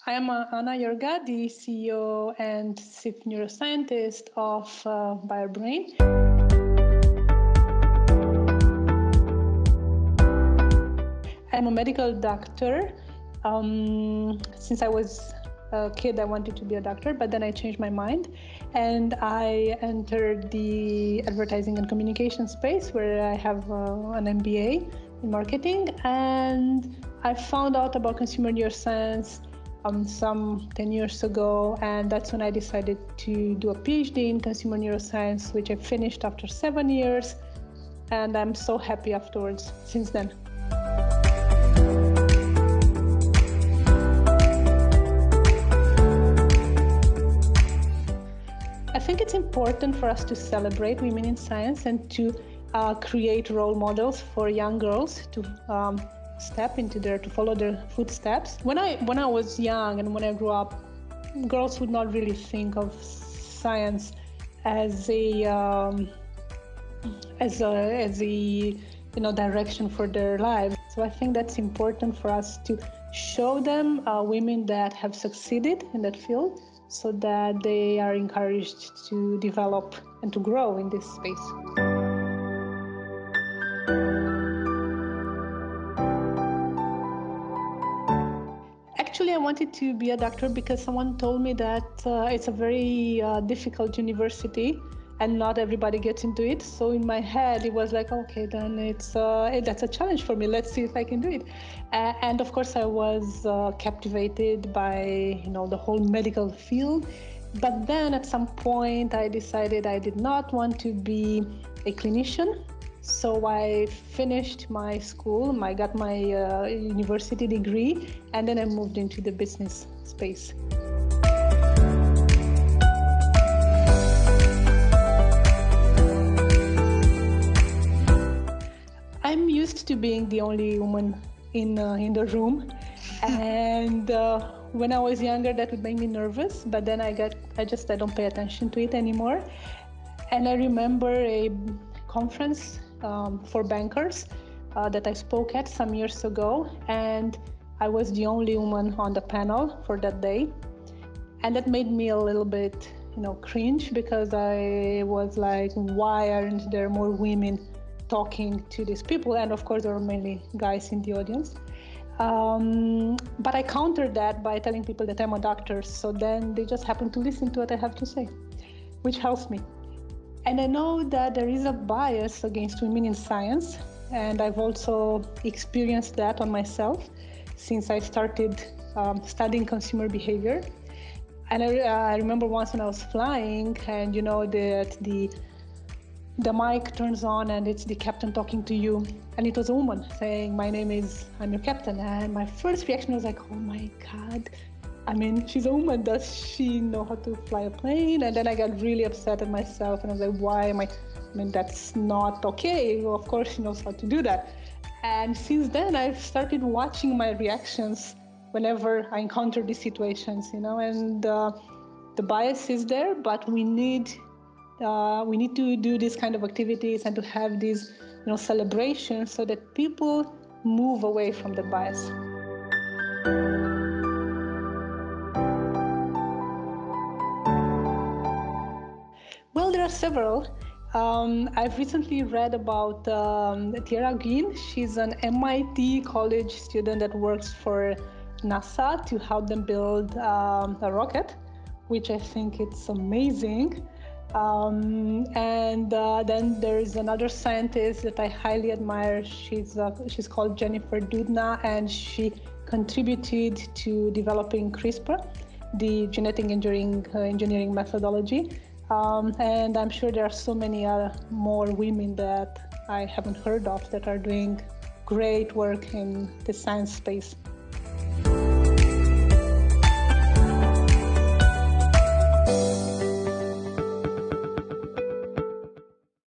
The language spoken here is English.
I am Iorga, the CEO and Chief Neuroscientist of Buyer Brain. I'm a medical doctor. Since I was a kid, I wanted to be a doctor, but then I changed my mind and I entered the advertising and communication space where I have an MBA in marketing, and I found out about consumer neuroscience some 10 years ago, and that's when I decided to do a PhD in consumer neuroscience, which I finished after 7 years, and I'm so happy afterwards since then. I think it's important for us to celebrate women in science and to create role models for young girls to to follow their footsteps. When I was young and when I grew up, girls would not really think of science as a direction for their lives. So I think that's important for us to show them women that have succeeded in that field, so that they are encouraged to develop and to grow in this space. Actually, I wanted to be a doctor because someone told me that it's a very difficult university and not everybody gets into it. So in my head, it was like, okay, then that's a challenge for me. Let's see if I can do it. And of course, I was captivated by the whole medical field. But then at some point, I decided I did not want to be a clinician. So I finished my school, I got my university degree, and then I moved into the business space. I'm used to being the only woman in the room, and when I was younger, that would make me nervous. But then I don't pay attention to it anymore. And I remember a conference for bankers that I spoke at some years ago, and I was the only woman on the panel for that day. And that made me a little bit, cringe, because I was like, why aren't there more women talking to these people? And of course, there were mainly guys in the audience. But I countered that by telling people that I'm a doctor, so then they just happen to listen to what I have to say, which helps me. And I know that there is a bias against women in science, and I've also experienced that on myself since I started studying consumer behavior. And I remember once when I was flying, and that the mic turns on and it's the captain talking to you, and it was a woman saying, I'm your captain. And my first reaction was like, oh my God, she's a woman. Does she know how to fly a plane? And then I got really upset at myself, and I was like, why am I? That's not okay. Well, of course she knows how to do that. And since then, I've started watching my reactions whenever I encounter these situations, and the bias is there, but we need to do these kind of activities and to have these, celebrations so that people move away from the bias. Well, there are several. I've recently read about Iorga. She's an MIT college student that works for NASA to help them build a rocket, which I think it's amazing. And then there's another scientist that I highly admire. She's called Jennifer Doudna, and she contributed to developing CRISPR, the genetic engineering methodology. And I'm sure there are so many more women that I haven't heard of that are doing great work in the science space.